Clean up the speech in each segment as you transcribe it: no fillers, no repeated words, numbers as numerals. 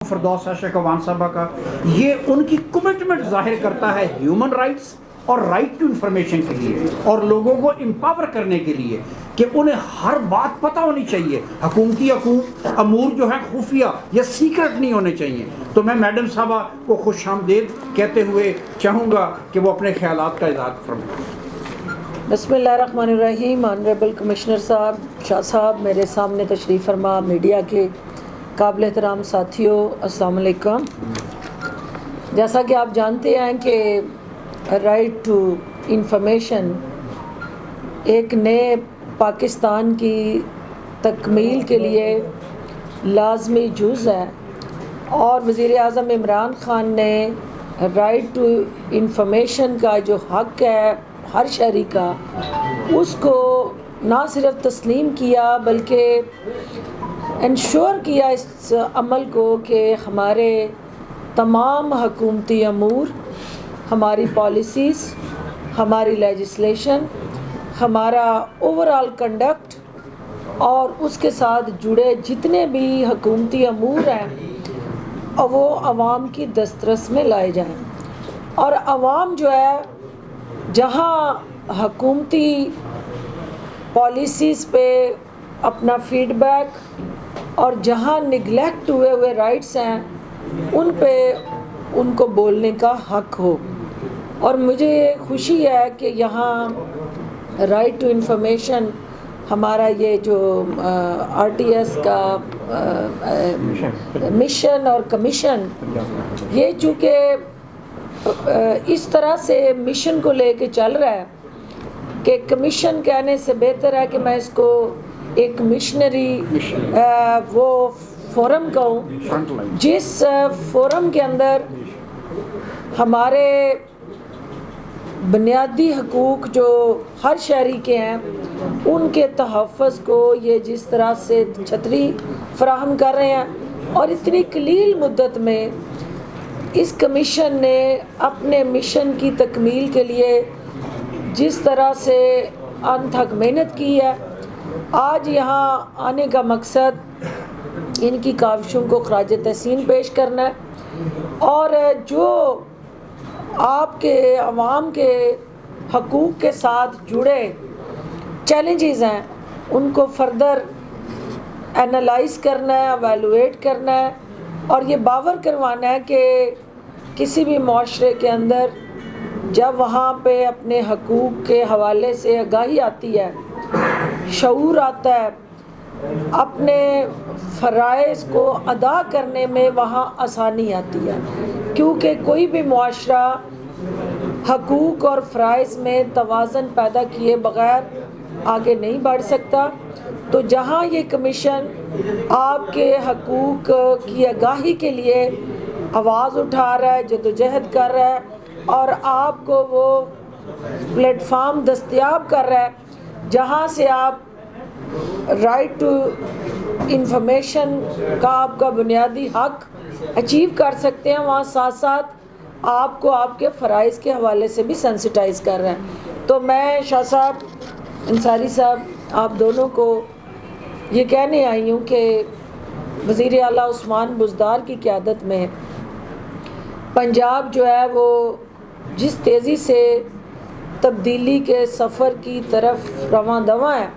فردوس عاشق اقوان صاحبہ کا، یہ ان کی کمٹمنٹ ظاہر کرتا ہے ہیومن رائٹس اور رائٹ ٹو انفارمیشن کے لیے، اور لوگوں کو امپاور کرنے کے لیے کہ انہیں ہر بات پتہ ہونی چاہیے۔ حکومتی امور جو ہے خفیہ یا سیکرٹ نہیں ہونے چاہیے۔ تو میں میڈم صاحبہ کو خوش آمدید کہتے ہوئے چاہوں گا کہ وہ اپنے خیالات کا اظہار فرمائیں۔ بسم اللہ الرحمن الرحیم۔ آنریبل کمشنر صاحب، شاہ صاحب، میرے سامنے تشریف فرما میڈیا کے قابل احترام ساتھیوں، السلام علیکم۔ جیسا کہ آپ جانتے ہیں کہ رائٹ ٹو انفارمیشن ایک نئے پاکستان کی تکمیل کے لیے لازمی جز ہے، اور وزیر اعظم عمران خان نے رائٹ ٹو انفارمیشن کا جو حق ہے ہر شہری کا، اس کو نہ صرف تسلیم کیا بلکہ انشور کیا اس عمل کو کہ ہمارے تمام حکومتی امور، ہماری پالیسیز، ہماری لیجسلیشن، ہمارا اوورآل کنڈکٹ اور اس کے ساتھ جڑے جتنے بھی حکومتی امور ہیں وہ عوام کی دسترس میں لائے جائیں، اور عوام جو ہے جہاں حکومتی پالیسیز پہ اپنا فیڈ بیک اور جہاں نگلیکٹ ہوئے رائٹس ہیں ان پہ ان کو بولنے کا حق ہو۔ اور مجھے خوشی ہے کہ یہاں رائٹ ٹو انفارمیشن ہمارا یہ جو آر ٹی ایس کا مشن اور کمیشن، یہ چونکہ اس طرح سے مشن کو لے کے چل رہا ہے کہ کمیشن کہنے سے بہتر ہے کہ میں اس کو ایک مشنری وہ فورم کہوں، جس فورم کے اندر ہمارے بنیادی حقوق جو ہر شہری کے ہیں ان کے تحفظ کو یہ جس طرح سے چھتری فراہم کر رہے ہیں، اور اتنی قلیل مدت میں اس کمیشن نے اپنے مشن کی تکمیل کے لیے جس طرح سے انتھک محنت کی ہے، آج یہاں آنے کا مقصد ان کی کاوشوں کو خراج تحسین پیش کرنا ہے، اور جو آپ کے عوام کے حقوق کے ساتھ جڑے چیلنجز ہیں ان کو فردر اینالائز کرنا ہے، ایویلویٹ کرنا ہے، اور یہ باور کروانا ہے کہ کسی بھی معاشرے کے اندر جب وہاں پہ اپنے حقوق کے حوالے سے آگاہی آتی ہے، شعور آتا ہے، اپنے فرائض کو ادا کرنے میں وہاں آسانی آتی ہے، کیونکہ کوئی بھی معاشرہ حقوق اور فرائض میں توازن پیدا کیے بغیر آگے نہیں بڑھ سکتا۔ تو جہاں یہ کمیشن آپ کے حقوق کی آگاہی کے لیے آواز اٹھا رہا ہے، جدوجہد کر رہا ہے، اور آپ کو وہ پلیٹ فارم دستیاب کر رہا ہے جہاں سے آپ رائٹ ٹو انفارمیشن کا آپ کا بنیادی حق اچیو کر سکتے ہیں، وہاں ساتھ ساتھ آپ کو آپ کے فرائض کے حوالے سے بھی سینسٹائز کر رہے ہیں۔ تو میں شاہ صاحب، انصاری صاحب، آپ دونوں کو یہ کہنے آئی ہوں کہ وزیر اعلیٰ عثمان بزدار کی قیادت میں پنجاب جو ہے وہ جس تیزی سے تبدیلی کے سفر کی طرف رواں دواں ہے،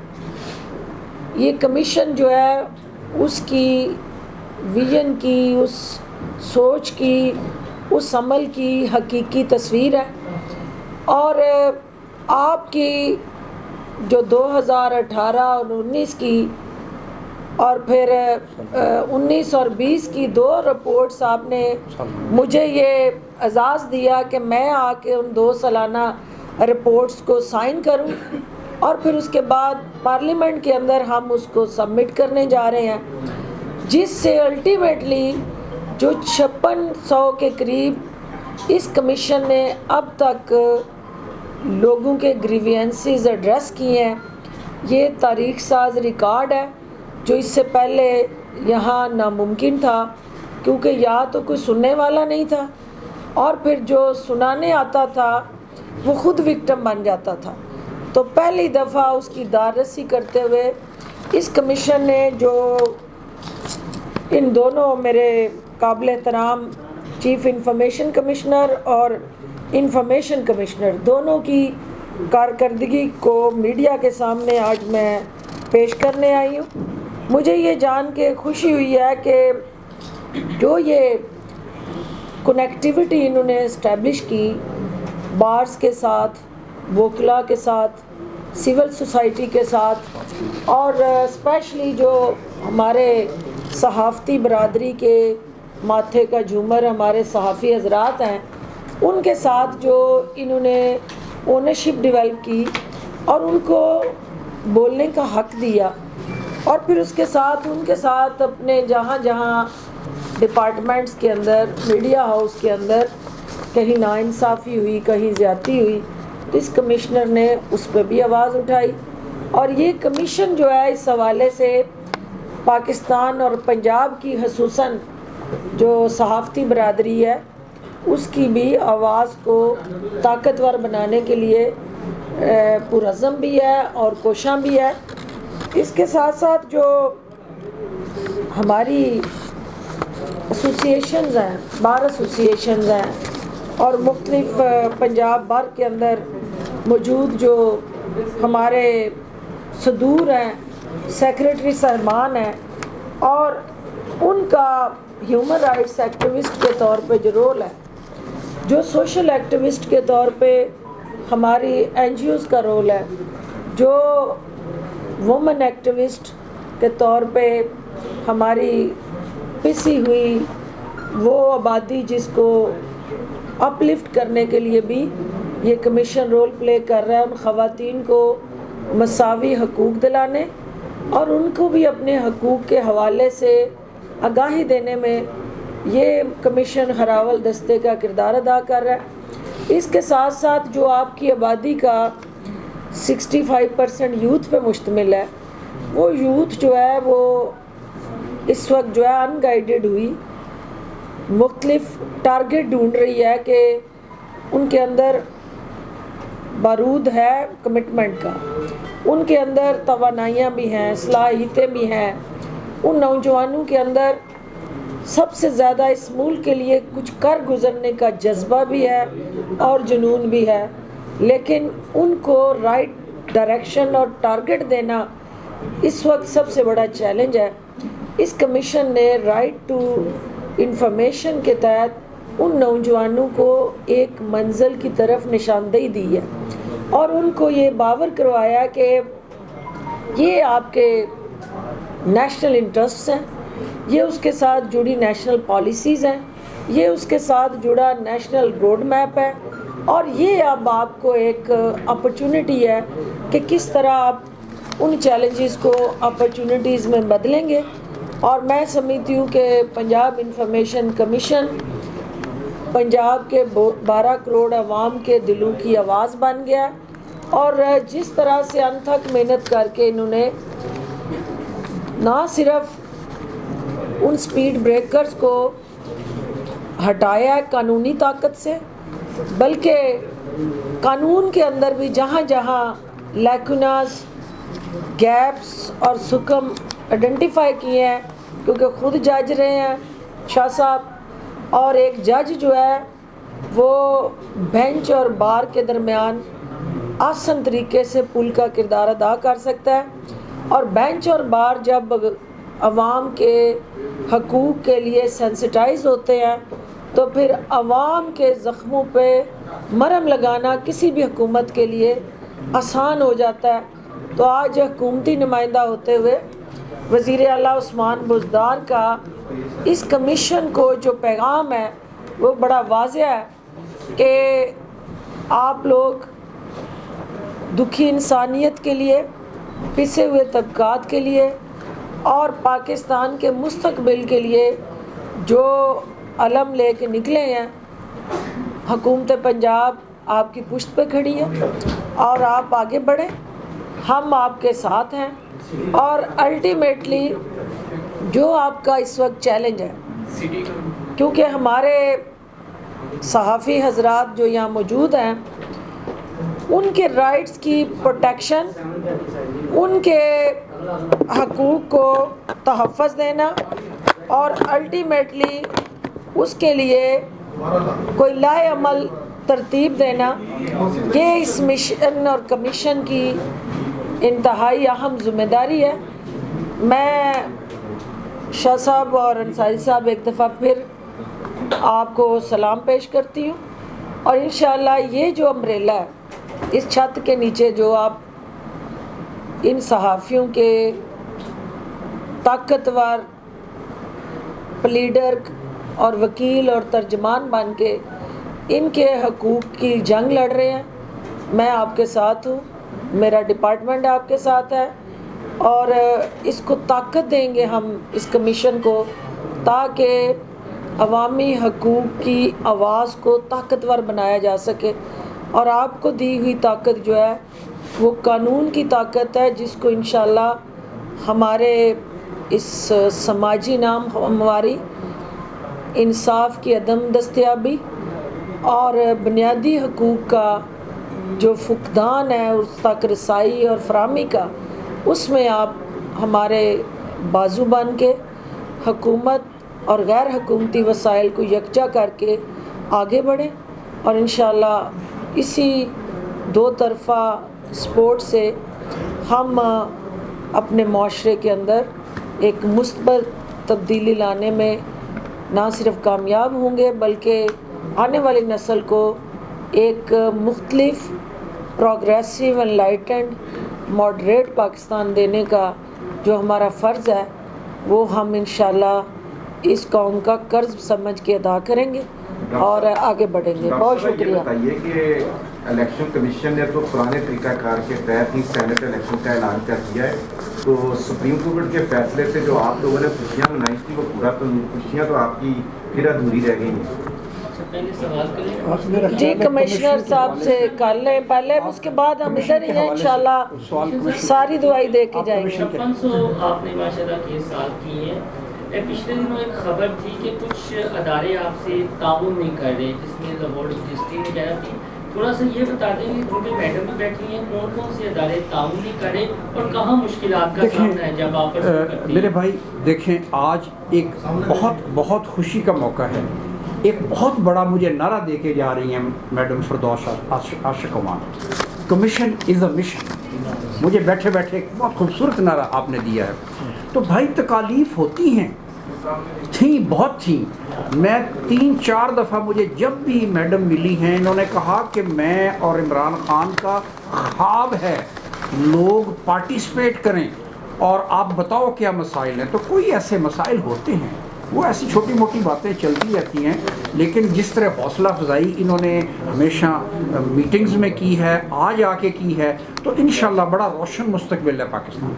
یہ کمیشن جو ہے اس کی ویژن کی، اس سوچ کی، اس عمل کی حقیقی تصویر ہے، اور آپ کی جو 2018 اور 19 کی اور پھر 19 اور 20 کی 2 رپورٹس آپ نے مجھے یہ اعزاز دیا کہ میں آ کے ان 2 سالانہ رپورٹس کو سائن کروں، اور پھر اس کے بعد پارلیمنٹ کے اندر ہم اس کو سبمٹ کرنے جا رہے ہیں، جس سے الٹیمیٹلی جو 5600 کے قریب اس کمیشن نے اب تک لوگوں کے گریوینسز ایڈریس کیے ہیں، یہ تاریخ ساز ریکارڈ ہے جو اس سے پہلے یہاں ناممکن تھا، کیونکہ یا تو کوئی سننے والا نہیں تھا، اور پھر جو سنانے آتا تھا وہ خود وکٹم بن جاتا تھا۔ تو پہلی دفعہ اس کی داررسی کرتے ہوئے اس کمیشن نے جو ان دونوں میرے قابل احترام چیف انفارمیشن کمشنر اور انفارمیشن کمشنر دونوں کی کارکردگی کو میڈیا کے سامنے آج میں پیش کرنے آئی ہوں۔ مجھے یہ جان کے خوشی ہوئی ہے کہ جو یہ کنیکٹیوٹی انہوں نے اسٹیبلش کی بارز کے ساتھ، وکلا کے ساتھ، سول سوسائٹی کے ساتھ، اور اسپیشلی جو ہمارے صحافتی برادری کے ماتھے کا جھومر ہمارے صحافی حضرات ہیں، ان کے ساتھ جو انہوں نے اونرشپ ڈیولپ کی اور ان کو بولنے کا حق دیا، اور پھر اس کے ساتھ ان کے ساتھ اپنے جہاں جہاں ڈپارٹمنٹس کے اندر، میڈیا ہاؤس کے اندر کہیں ناانصافی ہوئی، کہیں زیادتی ہوئی، تو اس کمشنر نے اس پہ بھی آواز اٹھائی۔ اور یہ کمیشن جو ہے اس حوالے سے پاکستان اور پنجاب کی خصوصاً جو صحافتی برادری ہے اس کی بھی آواز کو طاقتور بنانے کے لیے پرعزم بھی ہے اور کوشاں بھی ہے۔ اس کے ساتھ ساتھ جو ہماری ایسوسیشنز ہیں، بار ایسوسیشنز ہیں، اور مختلف پنجاب بار کے اندر موجود جو ہمارے صدور ہیں، سیکریٹری صاحبان ہیں، اور ان کا ہیومن رائٹس ایکٹیوسٹ کے طور پہ جو رول ہے، جو سوشل ایکٹیوسٹ کے طور پہ ہماری این جی اوز کا رول ہے، جو وومن ایکٹیوسٹ کے طور پہ ہماری پسی ہوئی وہ آبادی جس کو اپ لفٹ کرنے کے لیے بھی یہ کمیشن رول پلے کر رہا ہے، ان خواتین کو مساوی حقوق دلانے اور ان کو بھی اپنے حقوق کے حوالے سے آگاہی دینے میں یہ کمیشن ہراول دستے کا کردار ادا کر رہا ہے۔ اس کے ساتھ ساتھ جو آپ کی آبادی کا 65% یوتھ پہ مشتمل ہے، وہ یوتھ جو ہے وہ اس وقت جو ہے ان گائیڈڈ ہوئی مختلف ٹارگٹ ڈھونڈ رہی ہے کہ ان کے اندر بارود ہے کمٹمنٹ کا، ان کے اندر توانائیاں بھی ہیں، صلاحیتیں بھی ہیں، ان نوجوانوں کے اندر سب سے زیادہ اس ملک کے لیے کچھ کر گزرنے کا جذبہ بھی ہے اور جنون بھی ہے، لیکن ان کو رائٹ ڈائریکشن اور ٹارگٹ دینا اس وقت سب سے بڑا چیلنج ہے۔ اس کمیشن نے رائٹ ٹو انفارمیشن کے تحت ان نوجوانوں کو ایک منزل کی طرف نشاندہی دی ہے اور ان کو یہ باور کروایا کہ یہ آپ کے نیشنل انٹرسٹس ہیں، یہ اس کے ساتھ جڑی نیشنل پالیسیز ہیں، یہ اس کے ساتھ جڑا نیشنل روڈ میپ ہے، اور یہ اب آپ کو ایک اپرچونٹی ہے کہ کس طرح آپ ان چیلنجز کو اپرچونٹیز میں بدلیں گے۔ اور میں سمجھتی ہوں کہ پنجاب انفارمیشن کمیشن پنجاب کے 12 کروڑ عوام کے دلوں کی آواز بن گیا، اور جس طرح سے انتھک محنت کر کے انہوں نے نہ صرف ان سپیڈ بریکرز کو ہٹایا قانونی طاقت سے، بلکہ قانون کے اندر بھی جہاں جہاں لیکوناز، گیپس اور سکم آئیڈینٹیفائی کیے ہیں، کیونکہ خود جج رہے ہیں شاہ صاحب، اور ایک جج جو ہے وہ بینچ اور بار کے درمیان آسن طریقے سے پل کا کردار ادا کر سکتا ہے، اور بینچ اور بار جب عوام کے حقوق کے لیے سینسٹائز ہوتے ہیں تو پھر عوام کے زخموں پہ مرہم لگانا کسی بھی حکومت کے لیے آسان ہو جاتا ہے۔ تو آج حکومتی نمائندہ ہوتے ہوئے وزیر اعلیٰ عثمان بزدار کا اس کمیشن کو جو پیغام ہے وہ بڑا واضح ہے کہ آپ لوگ دکھی انسانیت کے لیے، پسے ہوئے طبقات کے لیے اور پاکستان کے مستقبل کے لیے جو علم لے کے نکلے ہیں، حکومت پنجاب آپ کی پشت پہ کھڑی ہے اور آپ آگے بڑھیں، ہم آپ کے ساتھ ہیں۔ اور الٹیمیٹلی جو آپ کا اس وقت چیلنج ہے، کیونکہ ہمارے صحافی حضرات جو یہاں موجود ہیں ان کے رائٹس کی پروٹیکشن، ان کے حقوق کو تحفظ دینا، اور الٹیمیٹلی اس کے لیے کوئی لائے عمل ترتیب دینا، یہ اس مشن اور کمیشن کی انتہائی اہم ذمہ داری ہے۔ میں شاہ صاحب اور انصاری صاحب ایک دفعہ پھر آپ کو سلام پیش کرتی ہوں، اور انشاءاللہ یہ جو امبریلا ہے اس چھت کے نیچے جو آپ ان صحافیوں کے طاقتور پلیڈر اور وکیل اور ترجمان بن کے ان کے حقوق کی جنگ لڑ رہے ہیں، میں آپ کے ساتھ ہوں، میرا ڈپارٹمنٹ آپ کے ساتھ ہے، اور اس کو طاقت دیں گے ہم اس کمیشن کو، تاکہ عوامی حقوق کی آواز کو طاقتور بنایا جا سکے۔ اور آپ کو دی ہوئی طاقت جو ہے وہ قانون کی طاقت ہے، جس کو انشاءاللہ ہمارے اس سماجی نام ہماری انصاف کی عدم دستیابی اور بنیادی حقوق کا جو فقدان ہے اس تک رسائی اور فراہمی کا، اس میں آپ ہمارے بازو بن کے حکومت اور غیر حکومتی وسائل کو یکجا کر کے آگے بڑھیں، اور انشاءاللہ اسی دو طرفہ سپورٹ سے ہم اپنے معاشرے کے اندر ایک مثبت تبدیلی لانے میں نہ صرف کامیاب ہوں گے، بلکہ آنے والی نسل کو ایک مختلف پروگریسو انلائٹنڈ ماڈریٹ پاکستان دینے کا جو ہمارا فرض ہے وہ ہم انشاءاللہ اس قوم کا قرض سمجھ کے ادا کریں گے اور آگے بڑھیں گے۔ بہت شکریہ۔ بتائیے کہ الیکشن کمیشن نے تو پرانے طریقہ کار کے تحت ہی سینٹ الیکشن کا اعلان کر دیا ہے، تو سپریم کورٹ کے فیصلے سے جو آپ لوگوں نے خوشیاں منائی تھی وہ پورا تو خوشیاں تو آپ کی پھر ادھوری رہ گئی ہیں۔ جی کمشنر صاحب سے کر لیں پہلے، اس کے بعد ہم ادھر ہی ہیں انشاءاللہ ساری دعائی دے کے جائیں گے۔ 5600 آپ نے ماشاءاللہ کیس سالو کیے ہیں۔ پچھلے دنوں ایک خبر تھی کہ کچھ ادارے آپ سے تعاون نہیں کر رہے، جس میں لاہور رجسٹری وغیرہ تھی، تھوڑا سا یہ بتا دیں کہ کیونکہ میڈم بھی بیٹھی ہیں، کون کون سے ادارے تعاون نہیں کر رہے اور کہاں مشکلات کا سامنا ہے جب آپ میرے بھائی دیکھیں، آج ایک بہت خوشی کا موقع ہے، ایک بہت بڑا مجھے نعرہ دے کے جا رہی ہیں میڈم فردوس عاشق امان، کمیشن از اے مشن۔ مجھے بیٹھے بیٹھے ایک بہت خوبصورت نعرہ آپ نے دیا ہے۔ تو بھائی تکالیف ہوتی ہیں، بہت تھیں۔ میں 3-4 دفعہ مجھے جب بھی میڈم ملی ہیں انہوں نے کہا کہ میں اور عمران خان کا خواب ہے لوگ پارٹیسپیٹ کریں اور آپ بتاؤ کیا مسائل ہیں۔ تو کوئی ایسے مسائل ہوتے ہیں، وہ ایسی چھوٹی موٹی باتیں چلتی رہتی ہیں، لیکن جس طرح حوصلہ افزائی انہوں نے ہمیشہ میٹنگز میں کی ہے، آج آ کے کی ہے، تو انشاءاللہ بڑا روشن مستقبل ہے پاکستان۔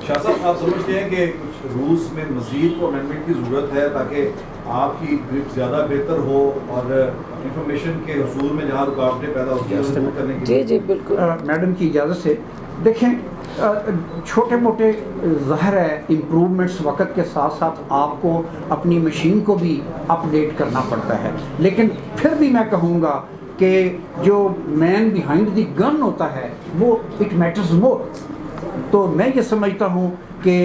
شاہ صاحب آپ سمجھتے ہیں کہ کچھ رولز میں مزید امینڈمنٹ کی ضرورت ہے تاکہ آپ کی گرپ زیادہ بہتر ہو اور انفارمیشن کے حصول میں جہاں رکاوٹیں پیدا ہوتی ہیں دور کرنے کے لیے؟ جی بالکل۔ میڈم کی اجازت سے دیکھیں، چھوٹے موٹے ظاہر ہے امپروومنٹس وقت کے ساتھ ساتھ آپ کو اپنی مشین کو بھی اپ ڈیٹ کرنا پڑتا ہے، لیکن پھر بھی میں کہوں گا کہ جو مین بیہائنڈ دی گن ہوتا ہے وہ اٹ میٹرز مور۔ تو میں یہ سمجھتا ہوں کہ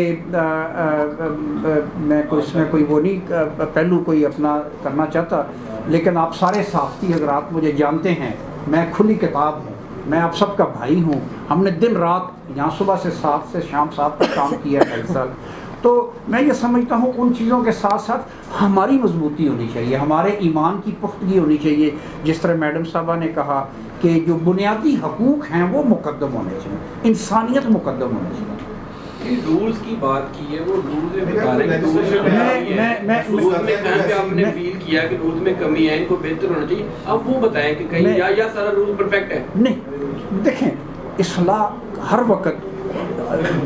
میں کوئی اس میں کوئی وہ نہیں پہلو کوئی اپنا کرنا چاہتا، لیکن آپ سارے صحافتی حضرات مجھے جانتے ہیں، میں کھلی کتاب ہوں، میں آپ سب کا بھائی ہوں۔ ہم نے دن رات یہاں صبح سے 7 سے شام 7 تک کام کیا ہے 2.5 سال۔ تو میں یہ سمجھتا ہوں ان چیزوں کے ساتھ ساتھ ہماری مضبوطی ہونی چاہیے، ہمارے ایمان کی پختگی ہونی چاہیے، جس طرح میڈم صاحبہ نے کہا کہ جو بنیادی حقوق ہیں وہ مقدم ہونے چاہیے، انسانیت مقدم ہونی چاہیے۔ رولز کی بات کی ہے، وہ رولز میں بتا رہے ہیں رولز میں کہاں پہ آپ نے فیل کیا کہ رولز میں کمی ہے، ان کو بہتر ہونا چاہیے، اب وہ بتائیں کہ کہیں یا سارا رول پرفیکٹ ہے؟ نہیں، دیکھیں اصلاح ہر وقت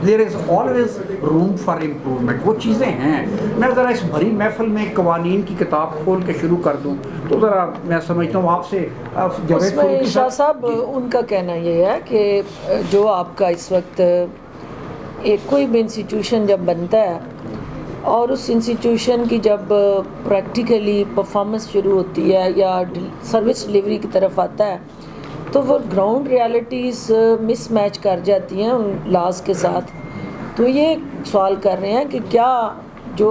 there is always room for improvement، وہ چیزیں ہیں۔ میں ذرا اس بھری محفل میں قوانین کی کتاب کھول کے شروع کر دوں تو ذرا میں سمجھتا ہوں آپ سے اس میں شاہ صاحب ان کا کہنا یہ ہے کہ جو آپ کا اس وقت ایک کوئی بھی انسٹیٹیوشن جب بنتا ہے اور اس انسٹیٹیوشن کی جب پریکٹیکلی پرفارمنس شروع ہوتی ہے یا سروس ڈلیوری کی طرف آتا ہے تو وہ گراؤنڈ ریالٹیز مس میچ کر جاتی ہیں ان لاز کے ساتھ۔ تو یہ سوال کر رہے ہیں کہ کیا جو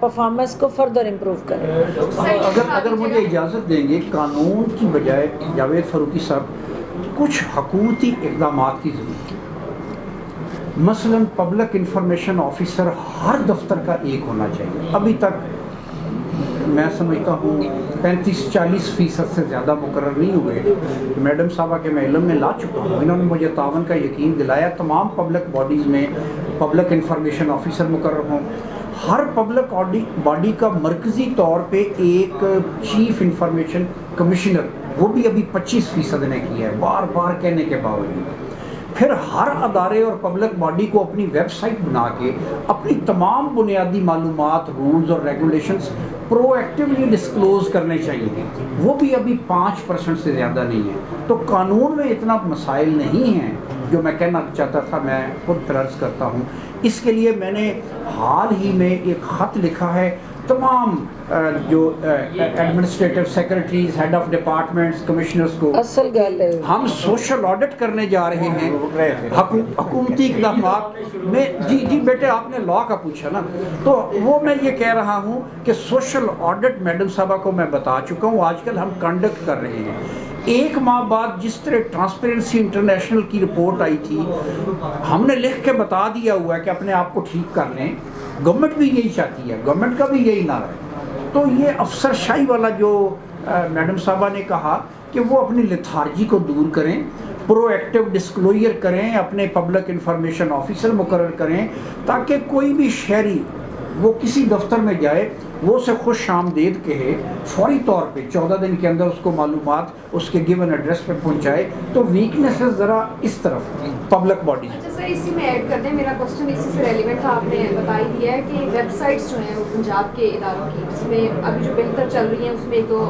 پرفارمنس کو فردر امپروو کریں. اگر مجھے اجازت دیں گے، قانون کی بجائے جاوید فاروقی صاحب کچھ حکومتی اقدامات کی ضرورت ہے. مثلاً پبلک انفارمیشن آفیسر ہر دفتر کا ایک ہونا چاہیے. ابھی تک میں سمجھتا ہوں 35-40% سے زیادہ مقرر نہیں ہوئے. میڈم صاحبہ کے میں علم میں لا چکا ہوں، انہوں نے مجھے تعاون کا یقین دلایا تمام پبلک باڈیز میں پبلک انفارمیشن آفیسر مقرر ہوں. ہر پبلک باڈی کا مرکزی طور پہ ایک چیف انفارمیشن کمشنر، وہ بھی ابھی 25% نے کیا ہے بار بار کہنے کے باوجود. پھر ہر ادارے اور پبلک باڈی کو اپنی ویب سائٹ بنا کے اپنی تمام بنیادی معلومات، رولز اور ریگولیشنز پرو ایکٹیولی ڈسکلوز کرنے چاہیے. وہ بھی ابھی 5% سے زیادہ نہیں ہے. تو قانون میں اتنا مسائل نہیں ہیں جو میں کہنا چاہتا تھا، میں خود عرض کرتا ہوں. اس کے لیے میں نے حال ہی میں ایک خط لکھا ہے تمام جو administrative secretaries, head of departments, commissioners کو. اصل گل ہے ہم سوشل آڈٹ کرنے جا رہے ہیں حکومتی اقدامات میں. جی بیٹے آپ نے لا کا پوچھا نا، تو وہ میں یہ کہہ رہا ہوں کہ سوشل آڈٹ میڈم صاحبہ کو میں بتا چکا ہوں آج کل ہم کنڈکٹ کر رہے ہیں. 1 ماہ بعد جس طرح ٹرانسپیرنسی انٹرنیشنل کی رپورٹ آئی تھی، ہم نے لکھ کے بتا دیا ہوا ہے کہ اپنے آپ کو ٹھیک کر لیں. گورنمنٹ بھی یہی چاہتی ہے، گورنمنٹ کا بھی یہی نعرہ ہے. تو یہ افسر شاہی والا جو میڈم صاحبہ نے کہا کہ وہ اپنی لتھارجی کو دور کریں، پرو ایکٹیو ڈسکلوئر کریں، اپنے پبلک انفارمیشن آفیسر مقرر کریں تاکہ کوئی بھی شہری وہ کسی دفتر میں جائے وہ اسے خوش آمدید کہے، فوری طور پہ 14 دن کے اندر اس کو معلومات اس کے گیون ایڈریس پہ پہنچائے. تو ویکنیسز ذرا اس طرف پبلک باڈی. اچھا سر، اسی میں ایڈ کر دیں، میرا کوسچن اسی سے ریلیونٹ تھا. آپ نے بتا ہی دیا ہے کہ ویب سائٹس جو ہیں وہ پنجاب کے اداروں کی، جس میں ابھی جو بہتر چل رہی ہیں اس میں تو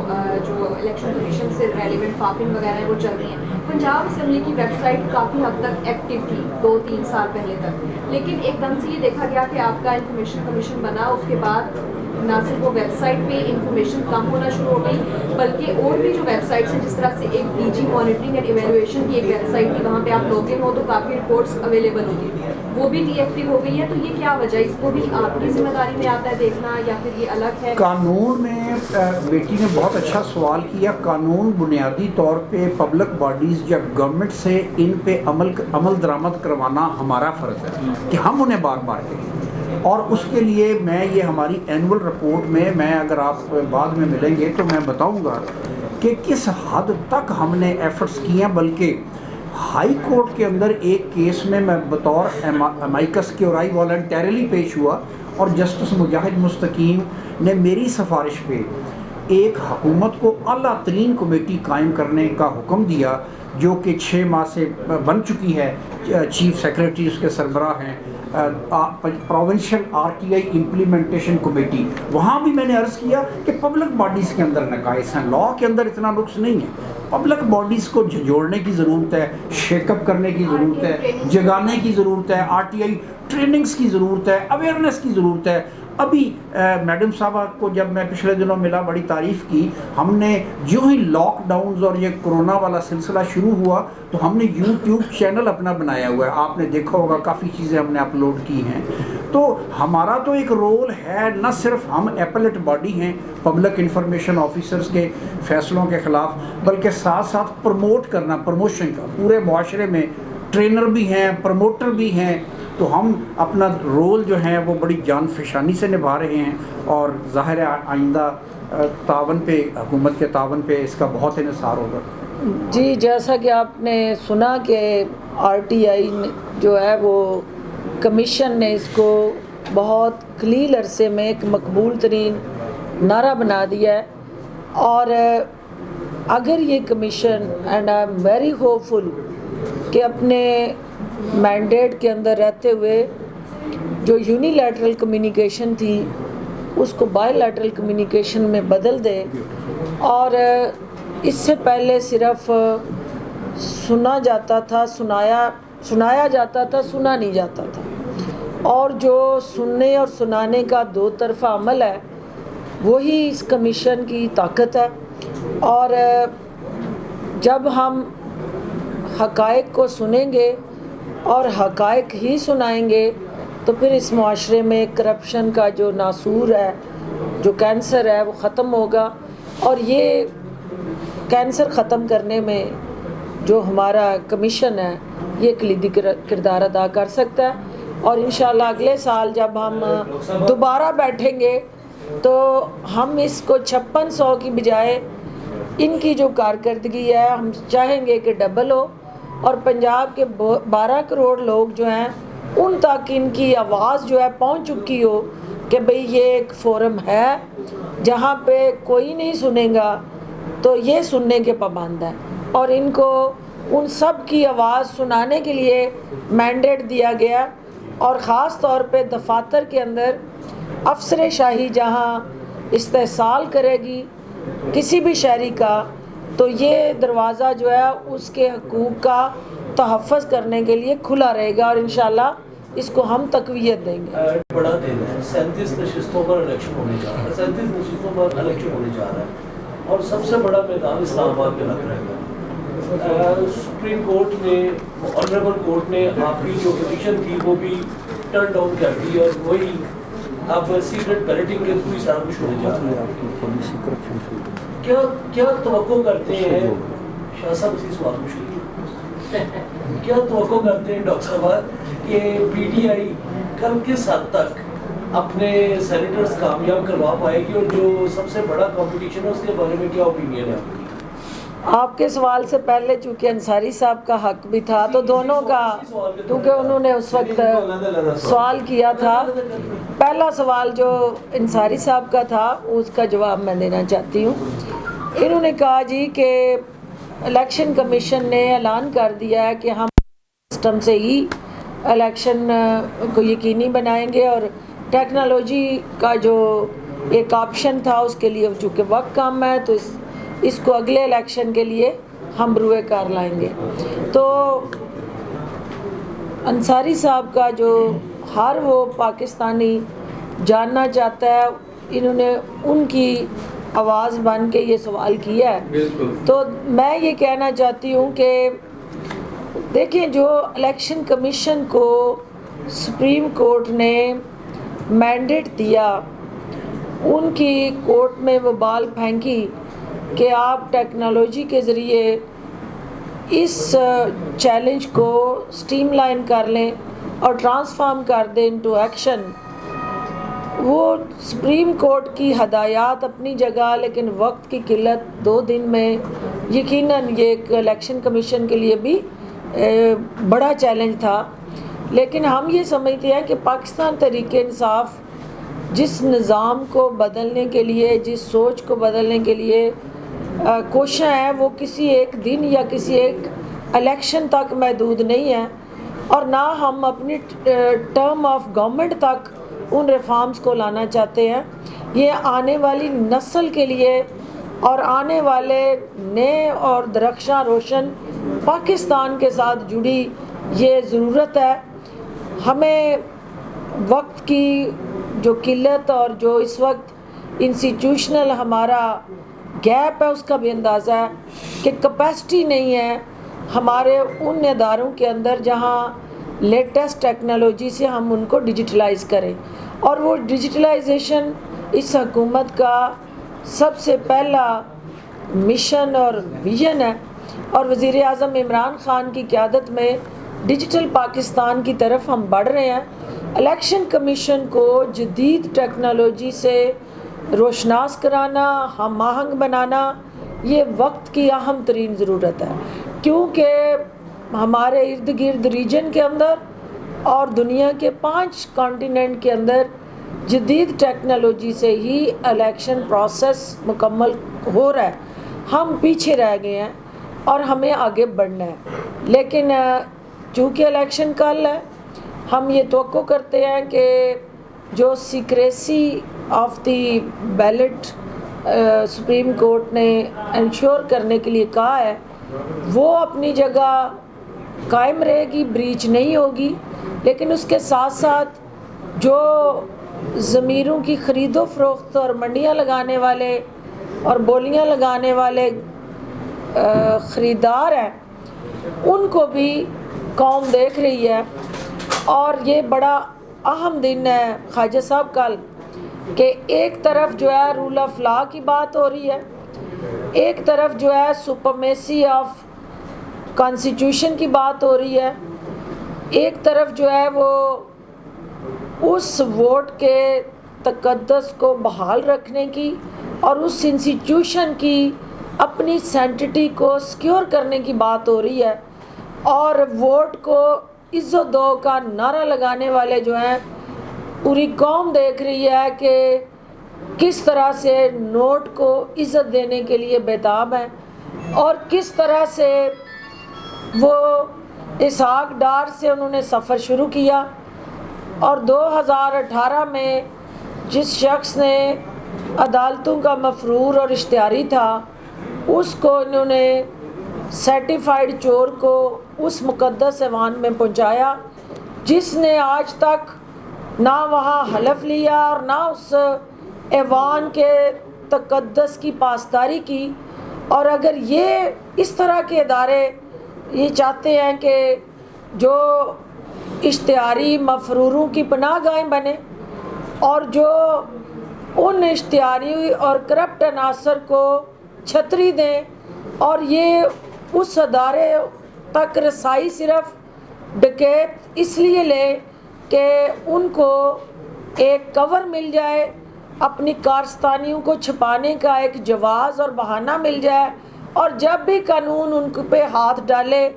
جو الیکشن کمیشن سے ریلیونٹ پاپنگ وغیرہ ہیں وہ چل رہی ہیں. پنجاب اسمبلی کی ویب سائٹ کافی حد تک ایکٹیو تھی 2-3 سال پہلے تک، لیکن ایک دم سے یہ دیکھا گیا کہ آپ کا انفارمیشن کمیشن بنا، اس کے بعد نہ صرف وہ ویب سائٹ پہ انفارمیشن کم ہونا شروع ہو گئی، بلکہ اور بھی جو ویب سائٹس ہیں، جس طرح سے ایک D G monitoring and evaluation کی ایک ویب سائٹ تھی، وہاں پہ آپ لاگ ان ہو تو کافی رپورٹس اویلیبل ہوتی ہیں، وہ بھی ڈی ایکٹیو ہو گئی ہے. تو یہ کیا وجہ ہے؟ اس کو بھی آپ کی ذمہ داری میں آتا ہے دیکھنا یا پھر یہ الگ ہے؟ قانون میں بیٹی نے بہت اچھا سوال کیا. قانون بنیادی طور پہ پبلک باڈیز یا گورنمنٹ سے ان پہ عمل درآمد کروانا ہمارا فرض ہے کہ ہم انہیں بار بار کریں. اور اس کے لیے میں یہ ہماری اینول رپورٹ میں اگر آپ بعد میں ملیں گے تو میں بتاؤں گا کہ کس حد تک ہم نے ایفرٹس کیے ہیں. بلکہ ہائی کورٹ کے اندر ایک کیس میں بطور امائکس کیورائی والنٹیرلی پیش ہوا اور جسٹس مجاہد مستقیم نے میری سفارش پہ ایک حکومت کو اعلیٰ ترین کمیٹی قائم کرنے کا حکم دیا جو کہ 6 ماہ سے بن چکی ہے. چیف سیکرٹری اس کے سربراہ ہیں، پروونشل RTI امپلیمنٹیشن کمیٹی. وہاں بھی میں نے عرض کیا کہ پبلک باڈیز کے اندر نقائص ہیں، لا کے اندر اتنا نقص نہیں ہے. پبلک باڈیز کو جھنجھوڑنے کی ضرورت ہے، شیک اپ کرنے کی ضرورت ہے، جگانے کی ضرورت ہے، RTI ٹریننگز کی ضرورت ہے، اویئرنیس کی ضرورت ہے. ابھی میڈم صاحبہ کو جب میں پچھلے دنوں ملا بڑی تعریف کی. ہم نے جو ہی لاک ڈاؤنز اور یہ کرونا والا سلسلہ شروع ہوا تو ہم نے YouTube چینل اپنا بنایا ہوا ہے، آپ نے دیکھا ہوگا کافی چیزیں ہم نے اپلوڈ کی ہیں. تو ہمارا تو ایک رول ہے، نہ صرف ہم ایپلیٹ باڈی ہیں پبلک انفارمیشن آفیسرز کے فیصلوں کے خلاف، بلکہ ساتھ ساتھ پروموٹ کرنا، پروموشن کا. پورے معاشرے میں ٹرینر بھی ہیں، پروموٹر بھی ہیں. تو ہم اپنا رول جو ہے وہ بڑی جان فشانی سے نبھا رہے ہیں اور ظاہر ہے آئندہ تعاون پہ، حکومت کے تعاون پہ اس کا بہت انحصار ہوگا. جی، جیسا کہ آپ نے سنا کہ RTI جو ہے وہ کمیشن نے اس کو بہت قلیل عرصے میں ایک مقبول ترین نعرہ بنا دیا ہے. اور اگر یہ commission, and I am very hopeful کہ اپنے مینڈیٹ کے اندر رہتے ہوئے جو یونیلیٹرل کمیونیکیشن تھی اس کو بائی لیٹرل کمیونیکیشن میں بدل دے. اور اس سے پہلے صرف سنا جاتا تھا، سنایا جاتا تھا، سنا نہیں جاتا تھا. اور جو سننے اور سنانے کا 2 طرفہ عمل ہے وہی اس کمیشن کی طاقت ہے. اور جب ہم حقائق کو سنیں گے اور حقائق ہی سنائیں گے تو پھر اس معاشرے میں کرپشن کا جو ناسور ہے، جو کینسر ہے، وہ ختم ہوگا. اور یہ کینسر ختم کرنے میں جو ہمارا کمیشن ہے یہ کلیدی کردار ادا کر سکتا ہے. اور انشاءاللہ اگلے سال جب ہم دوبارہ بیٹھیں گے تو ہم اس کو 5600 کی بجائے ان کی جو کارکردگی ہے ہم چاہیں گے کہ ڈبل ہو، اور پنجاب کے 12 کروڑ لوگ جو ہیں ان تک ان کی آواز جو ہے پہنچ چکی ہو کہ بھئی یہ ایک فورم ہے جہاں پہ کوئی نہیں سنے گا تو یہ سننے کے پابند ہے. اور ان کو ان سب کی آواز سنانے کے لیے مینڈیٹ دیا گیا، اور خاص طور پہ دفاتر کے اندر افسر شاہی جہاں استحصال کرے گی کسی بھی شہری کا، تو یہ دروازہ جو ہے اس کے حقوق کا تحفظ کرنے کے لیے کھلا رہے گا، اور انشاءاللہ اس کو ہم تقویت دیں گے. بڑا دن ہے، 37 نشستوں پر الیکشن ہونے جا رہا ہے، 37 نشستوں پر الیکشن ہونے جا رہا ہے، اور سب سے بڑا میدان اسلام آباد میں لگ رہے گا. سپریم کورٹ نے، آنریبل کورٹ نے آپ کی جو پٹیشن تھی وہ بھی ٹرن ڈاؤن کر دی، اور وہی اب سیکرٹ بیلٹنگ کے تھرو ہی سارا کچھ ہونے جا رہا ہے. کیا توقع کرتے ہیں شاہ صاحب، اسی سوال مشکل ہے، کیا توقع کرتے ہیں ڈاکٹر صاحب کہ پی ٹی آئی کل کس حد تک اپنے سینیٹرز کامیاب کروا پائے گی، اور جو سب سے بڑا کمپٹیشن ہے اس کے بارے میں کیا اوپینین ہے آپ کی؟ آپ کے سوال سے پہلے چونکہ انصاری صاحب کا حق بھی تھا تو دونوں کا، کیونکہ انہوں نے اس وقت سوال کیا تھا. پہلا سوال جو انصاری صاحب کا تھا اس کا جواب میں دینا چاہتی ہوں. انہوں نے کہا جی کہ الیکشن کمیشن نے اعلان کر دیا ہے کہ ہم سسٹم سے ہی الیکشن کو یقینی بنائیں گے، اور ٹیکنالوجی کا جو ایک آپشن تھا اس کے لیے چونکہ وقت کم ہے تو اس کو اگلے الیکشن کے لیے ہم بروئے کار لائیں گے. تو انصاری صاحب کا جو ہر وہ پاکستانی جاننا چاہتا ہے، انہوں نے ان کی آواز بن کے یہ سوال کیا ہے. تو میں یہ کہنا چاہتی ہوں کہ دیکھیں، جو الیکشن کمیشن کو سپریم کورٹ نے مینڈیٹ دیا، ان کی کورٹ میں وہ بال پھینکی کہ آپ ٹیکنالوجی کے ذریعے اس چیلنج کو سٹریم لائن کر لیں اور ٹرانسفارم کر دیں انٹو ایکشن. وہ سپریم کورٹ کی ہدایات اپنی جگہ، لیکن وقت کی قلت 2 دن میں یقیناً یہ ایک الیکشن کمیشن کے لیے بھی بڑا چیلنج تھا. لیکن ہم یہ سمجھتے ہیں کہ پاکستان تحریک انصاف جس نظام کو بدلنے کے لیے، جس سوچ کو بدلنے کے لیے کوشاں ہیں، وہ کسی ایک دن یا کسی ایک الیکشن تک محدود نہیں ہے، اور نہ ہم اپنی ٹرم آف گورنمنٹ تک ان ریفارمز کو لانا چاہتے ہیں. یہ آنے والی نسل کے لیے اور آنے والے نئے اور درخشاں روشن پاکستان کے ساتھ جڑی یہ ضرورت ہے. ہمیں وقت کی جو قلت اور جو اس وقت انسٹیٹیوشنل ہمارا گیپ ہے اس کا بھی اندازہ ہے کہ کیپیسٹی نہیں ہے ہمارے ان اداروں کے اندر جہاں لیٹسٹ ٹیکنالوجی سے ہم ان کو ڈیجیٹلائز کریں. اور وہ ڈیجیٹلائزیشن اس حکومت کا سب سے پہلا مشن اور ویژن ہے، اور وزیر اعظم عمران خان کی قیادت میں ڈیجیٹل پاکستان کی طرف ہم بڑھ رہے ہیں. الیکشن کمیشن کو جدید ٹیکنالوجی سے روشناس کرانا، ہم آہنگ بنانا، یہ وقت کی اہم ترین ضرورت ہے، کیونکہ ہمارے ارد گرد ریجن کے اندر اور دنیا کے 5 کانٹیننٹ کے اندر جدید ٹیکنالوجی سے ہی الیکشن پروسیس مکمل ہو رہا ہے. ہم پیچھے رہ گئے ہیں اور ہمیں آگے بڑھنا ہے. لیکن چونکہ الیکشن کل ہے، ہم یہ توقع کرتے ہیں کہ جو secrecy of the belt supreme court نے انشور کرنے کے لیے کہا ہے وہ اپنی جگہ قائم رہے گی، بریچ نہیں ہوگی. لیکن اس کے ساتھ ساتھ جو ضمیروں کی خرید و فروخت اور منڈیاں لگانے والے اور بولیاں لگانے والے خریدار ہیں، ان کو بھی قوم دیکھ رہی ہے، اور یہ بڑا اہم دن ہے خواجہ صاحب کل، کہ ایک طرف جو ہے رول آف لا کی بات ہو رہی ہے، ایک طرف جو ہے سپرمیسی آف کانسٹیٹیوشن کی بات ہو رہی ہے، ایک طرف جو ہے وہ اس ووٹ کے تقدس کو بحال رکھنے کی اور اس انسٹیٹیوشن کی اپنی سینٹٹی کو سیکیور کرنے کی بات ہو رہی ہے، اور ووٹ کو عزت دو کا نعرہ لگانے والے جو ہیں پوری قوم دیکھ رہی ہے کہ کس طرح سے نوٹ کو عزت دینے کے لیے بیتاب ہیں، اور کس طرح سے وہ اسحاق ڈار سے انہوں نے سفر شروع کیا، اور 2018 میں جس شخص نے عدالتوں کا مفرور اور اشتہاری تھا اس کو انہوں نے سرٹیفائیڈ چور کو اس مقدس ایوان میں پہنچایا جس نے آج تک نہ وہاں حلف لیا اور نہ اس ایوان کے تقدس کی پاسداری کی۔ اور اگر یہ اس طرح کے ادارے یہ چاہتے ہیں کہ جو اشتہاری مفروروں کی پناہ گاہیں بنے اور جو ان اشتہاری اور کرپٹ عناصر کو چھتری دیں، اور یہ اس ادارے تک رسائی صرف ڈکیت اس لیے لے کہ ان کو ایک کور مل جائے، اپنی کارستانیوں کو چھپانے کا ایک جواز اور بہانہ مل جائے، اور جب بھی قانون ان پہ ہاتھ ڈالے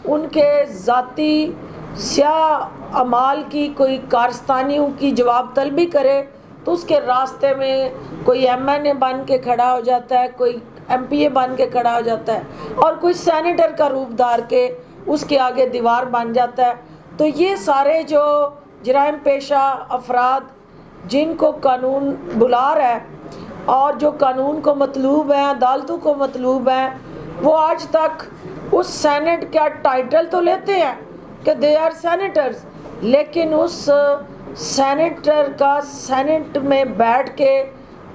ان کے ذاتی سیاہ اعمال کی کوئی کارستانیوں کی جواب طلبی کرے تو اس کے راستے میں کوئی ایم این اے بن کے کھڑا ہو جاتا ہے، کوئی ایم پی اے بن کے کھڑا ہو جاتا ہے، اور کوئی سینیٹر کا روپ دھار کے اس کے آگے دیوار بن جاتا ہے۔ تو یہ سارے جو جرائم پیشہ افراد جن کو قانون بلا رہا ہے اور جو قانون کو مطلوب ہیں، عدالتوں کو مطلوب ہیں، وہ آج تک اس سینٹ کا ٹائٹل تو لیتے ہیں کہ دے آر سینیٹرز، لیکن اس سینیٹر کا سینٹ میں بیٹھ کے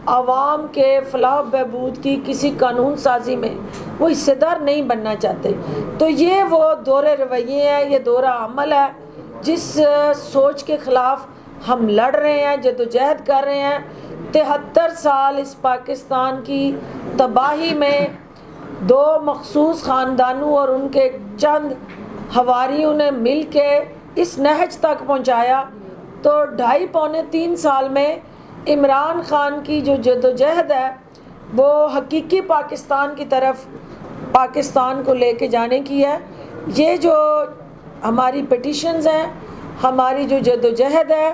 عوام کے فلاح و بہبود کی کسی قانون سازی میں وہ حصے دار نہیں بننا چاہتے۔ تو یہ وہ دور رویے ہیں، یہ دور عمل ہے جس سوچ کے خلاف ہم لڑ رہے ہیں، جدوجہد کر رہے ہیں۔ 73 سال اس پاکستان کی تباہی میں دو مخصوص خاندانوں اور ان کے چند حواریوں نے مل کے اس نہج تک پہنچایا، تو 2.5 پونے 3 سال میں عمران خان کی جو جدوجہد ہے وہ حقیقی پاکستان کی طرف پاکستان کو لے کے جانے کی ہے۔ یہ جو ہماری پٹیشنز ہیں، ہماری جو جدوجہد ہے،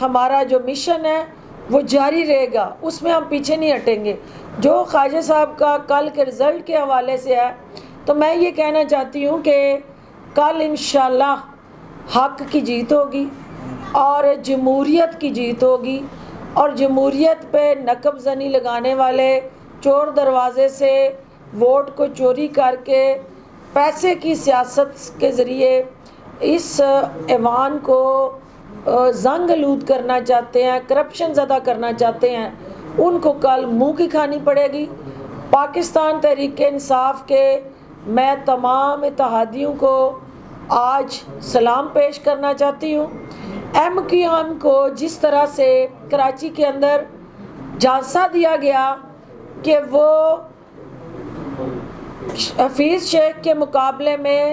ہمارا جو مشن ہے وہ جاری رہے گا، اس میں ہم پیچھے نہیں ہٹیں گے۔ جو خواجہ صاحب کا کل کے رزلٹ کے حوالے سے ہے، تو میں یہ کہنا چاہتی ہوں کہ کل انشاءاللہ حق کی جیت ہوگی اور جمہوریت کی جیت ہوگی، اور جمہوریت پہ نقب زنی لگانے والے چور دروازے سے ووٹ کو چوری کر کے پیسے کی سیاست کے ذریعے اس ایوان کو زنگ آلود کرنا چاہتے ہیں، کرپشن زدہ کرنا چاہتے ہیں، ان کو کل منہ کی کھانی پڑے گی۔ پاکستان تحریک انصاف کے میں تمام اتحادیوں کو آج سلام پیش کرنا چاہتی ہوں۔ ایم کیو ایم کو جس طرح سے کراچی کے اندر جھانسا دیا گیا کہ وہ حفیظ شیخ کے مقابلے میں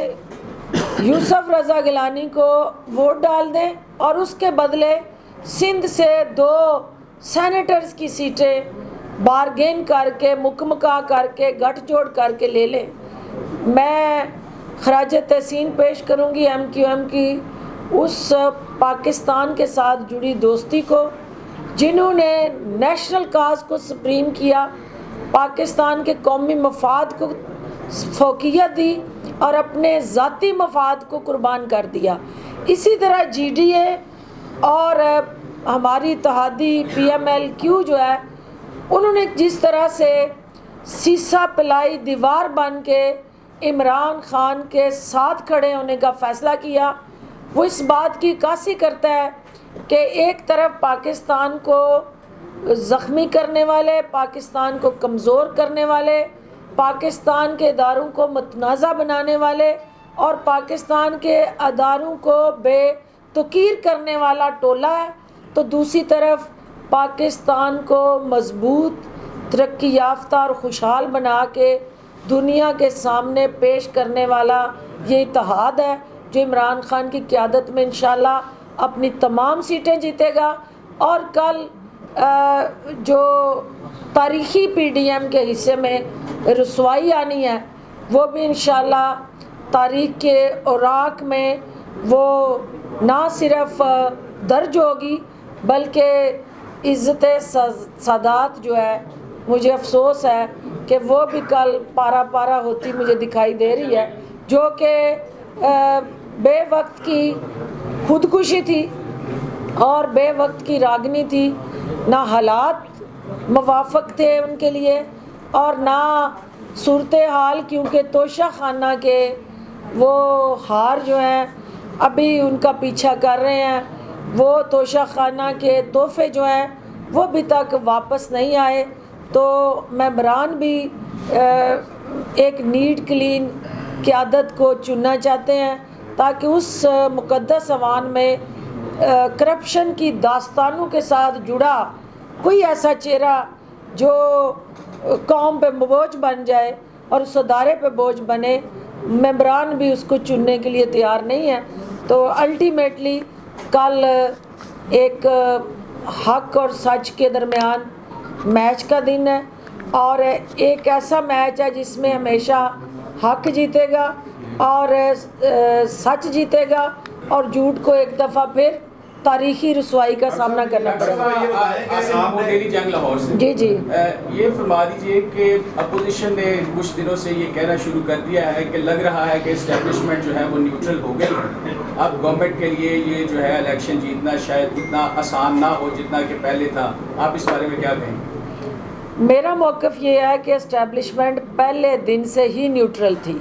یوسف رضا گیلانی کو ووٹ ڈال دیں اور اس کے بدلے سندھ سے 2 سینیٹرز کی سیٹیں بارگین کر کے مکمکا کر کے گٹھ جوڑ کر کے لے لیں، میں خراج تحسین پیش کروں گی ایم کیو ایم کی اس پاکستان کے ساتھ جڑی دوستی کو جنہوں نے نیشنل کاز کو سپریم کیا، پاکستان کے قومی مفاد کو فوقیت دی اور اپنے ذاتی مفاد کو قربان کر دیا۔ اسی طرح جی ڈی اے اور ہماری اتحادی پی ایم ایل کیو جو ہے، انہوں نے جس طرح سے سیسا پلائی دیوار بن کے عمران خان کے ساتھ کھڑے ہونے کا فیصلہ کیا، وہ اس بات کی عکاسی کرتا ہے کہ ایک طرف پاکستان کو زخمی کرنے والے، پاکستان کو کمزور کرنے والے، پاکستان کے اداروں کو متنازع بنانے والے اور پاکستان کے اداروں کو بے توقیر کرنے والا ٹولہ ہے، تو دوسری طرف پاکستان کو مضبوط، ترقی یافتہ اور خوشحال بنا کے دنیا کے سامنے پیش کرنے والا یہ اتحاد ہے جو عمران خان کی قیادت میں انشاءاللہ اپنی تمام سیٹیں جیتے گا، اور کل جو تاریخی پی ڈی ایم کے حصے میں رسوائی آنی ہے وہ بھی انشاءاللہ تاریخ کے اوراق میں وہ نہ صرف درج ہوگی بلکہ عزت سادات جو ہے، مجھے افسوس ہے کہ وہ بھی کل پارا پارا ہوتی مجھے دکھائی دے رہی ہے، جو کہ بے وقت کی خودکشی تھی اور بے وقت کی راگنی تھی، نہ حالات موافق تھے ان کے لیے اور نہ صورتحال، کیونکہ توشہ خانہ کے وہ ہار جو ہیں ابھی ان کا پیچھا کر رہے ہیں، وہ توشہ خانہ کے تحفے جو ہیں وہ ابھی تک واپس نہیں آئے، تو ممبران بھی ایک نیٹ کلین قیادت کو چننا چاہتے ہیں تاکہ اس مقدس ایوان میں کرپشن کی داستانوں کے ساتھ جڑا کوئی ایسا چہرہ جو قوم پہ بوجھ بن جائے اور اس ادارے پہ بوجھ بنے، ممبران بھی اس کو چننے کے لیے تیار نہیں ہیں۔ تو الٹیمیٹلی کل ایک حق اور سچ کے درمیان میچ کا دن ہے، اور ایک ایسا میچ ہے جس میں ہمیشہ حق جیتے گا اور سچ جیتے گا، اور جھوٹ کو ایک دفعہ پھر تاریخی رسوائی کا سامنا کرنا پڑے گا۔ ڈیلی جنگ لاہور سے جی جی یہ فرما دیجئے کہ اپوزیشن نے کچھ دنوں سے یہ کہنا شروع کر دیا ہے کہ لگ رہا ہے کہ اسٹیبلشمنٹ جو ہے وہ نیوٹرل ہو گئی، اب گورنمنٹ کے لیے یہ جو ہے الیکشن جیتنا شاید اتنا آسان نہ ہو جتنا کہ پہلے تھا، آپ اس بارے میں کیا کہیں؟ میرا موقف یہ ہے کہ اسٹیبلشمنٹ پہلے دن سے ہی نیوٹرل تھی،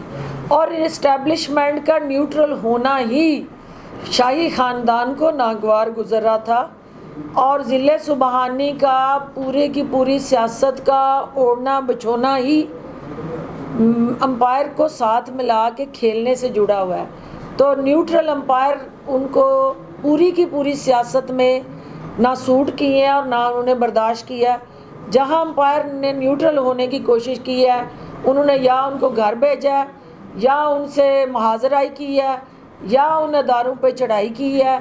اور اسٹیبلشمنٹ کا نیوٹرل ہونا ہی شاہی خاندان کو ناگوار گزر رہا تھا، اور ضلع سبحانی کا پورے کی پوری سیاست کا اوڑھنا بچھونا ہی امپائر کو ساتھ ملا کے کھیلنے سے جڑا ہوا ہے، تو نیوٹرل امپائر ان کو پوری کی پوری سیاست میں نہ سوٹ کی ہے اور نہ انہوں نے برداشت کیا ہے۔ جہاں امپائر نے نیوٹرل ہونے کی کوشش کی ہے انہوں نے یا ان کو گھر بھیجا ہے، یا ان سے محاذرائی کی ہے، یا ان اداروں پہ چڑھائی کی ہے،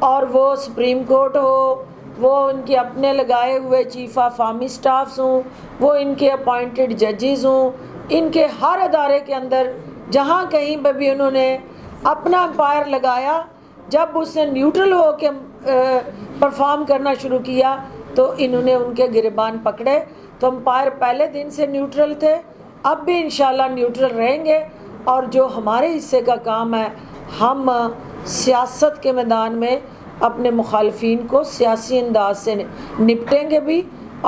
اور وہ سپریم کورٹ ہو، وہ ان کے اپنے لگائے ہوئے چیف آف آرمی سٹافز ہوں، وہ ان کے اپوائنٹڈ ججز ہوں، ان کے ہر ادارے کے اندر جہاں کہیں پہ بھی انہوں نے اپنا امپائر لگایا، جب اس نے نیوٹرل ہو کے پرفارم کرنا شروع کیا تو انہوں نے ان کے گریبان پکڑے۔ تو امپائر پہلے دن سے نیوٹرل تھے، اب بھی انشاءاللہ نیوٹرل رہیں گے، اور جو ہمارے حصے کا کام ہے ہم سیاست کے میدان میں اپنے مخالفین کو سیاسی انداز سے نپٹیں گے بھی،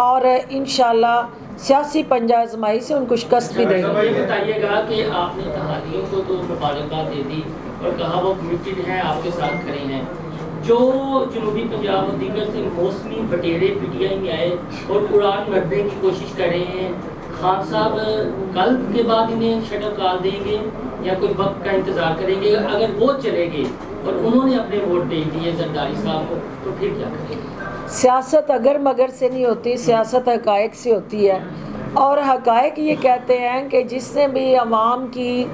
اور انشاءاللہ سیاسی پنجہ آزمائی سے ان کو شکست بھی دیں گے۔ یہ بتائیے گا کہ آپ نے اتحادیوں کو تو مبارکباد دے دی اور کہا وہ کمیٹڈ ہیں، آپ کے ساتھ کھڑے ہیں، جو جنوبی پنجاب اور دیگر سے موسمی بٹیرے پی ٹی آئی میں آئے اور اڑان بھرنے کی کوشش کر رہے ہیں، خان صاحب کل کے بعد انہیں شٹل کار دیں گے یا کوئی وقت کا انتظار کریں گے؟ اگر وہ چلے گئے اور انہوں نے اپنے ووٹ بھیج دیے زرداری صاحب کو تو پھر کیا کریں گے؟ سیاست اگر مگر سے نہیں ہوتی، سیاست حقائق سے ہوتی ہے، اور حقائق یہ کہتے ہیں کہ جس نے بھی عوام کی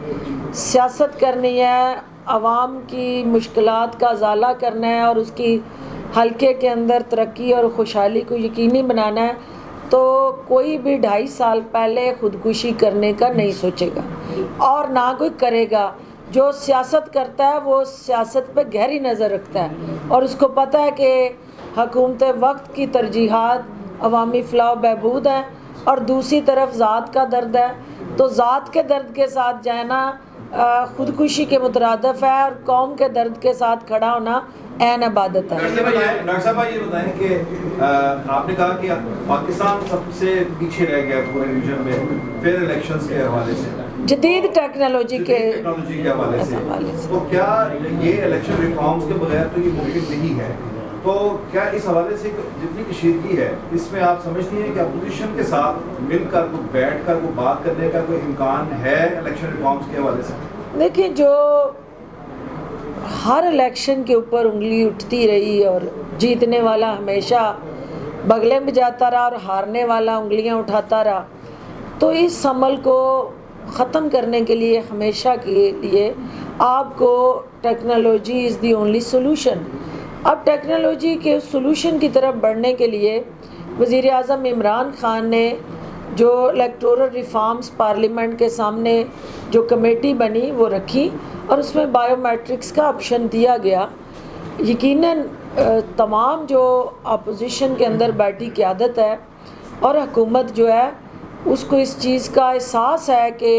سیاست کرنی ہے، عوام کی مشکلات کا ازالہ کرنا ہے اور اس کی حلقے کے اندر ترقی اور خوشحالی کو یقینی بنانا ہے، تو کوئی بھی 2.5 سال پہلے خودکشی کرنے کا نہیں سوچے گا اور نہ کوئی کرے گا۔ جو سیاست کرتا ہے وہ سیاست پہ گہری نظر رکھتا ہے اور اس کو پتہ ہے کہ حکومت وقت کی ترجیحات عوامی فلاح و بہبود ہے، اور دوسری طرف ذات کا درد ہے، تو ذات کے درد کے ساتھ جانا خودکشی کے مترادف ہے، اور قوم کے درد کے ساتھ کھڑا ہونا عین عبادت ہے۔ ڈاکٹر صاحب یہ بتائیں کہ آپ نے کہا کہ پاکستان سب سے پیچھے رہ گیا پورے ریجن میں پھر الیکشنز کے حوالے سے، جدید ٹیکنالوجی کے حوالے سے، تو کیا یہ الیکشن ریفارمز کے بغیر تو یہ ممکن نہیں ہے؟ تو کیا اس حوالے سے جتنی کشیدگی ہے اس میں آپ سمجھتی ہیں کہ اپوزیشن کے ساتھ مل کر بیٹھ کر وہ بات کرنے کا کوئی امکان ہے الیکشن ریفارمز کے حوالے سے؟ دیکھیں، جو ہر الیکشن کے اوپر انگلی اٹھتی رہی اور جیتنے والا ہمیشہ بغلے میں جاتا رہا اور ہارنے والا انگلیاں اٹھاتا رہا. تو اس عمل کو ختم کرنے کے لیے ہمیشہ کے لیے آپ کو technology is the only solution. اب ٹیکنالوجی کے سولوشن کی طرف بڑھنے کے لیے وزیر اعظم عمران خان نے جو الیکٹورل ریفارمز پارلیمنٹ کے سامنے جو کمیٹی بنی وہ رکھی اور اس میں بائیو میٹرکس کا آپشن دیا گیا. یقیناً تمام جو اپوزیشن کے اندر بیٹھی قیادت ہے اور حکومت جو ہے اس کو اس چیز کا احساس ہے کہ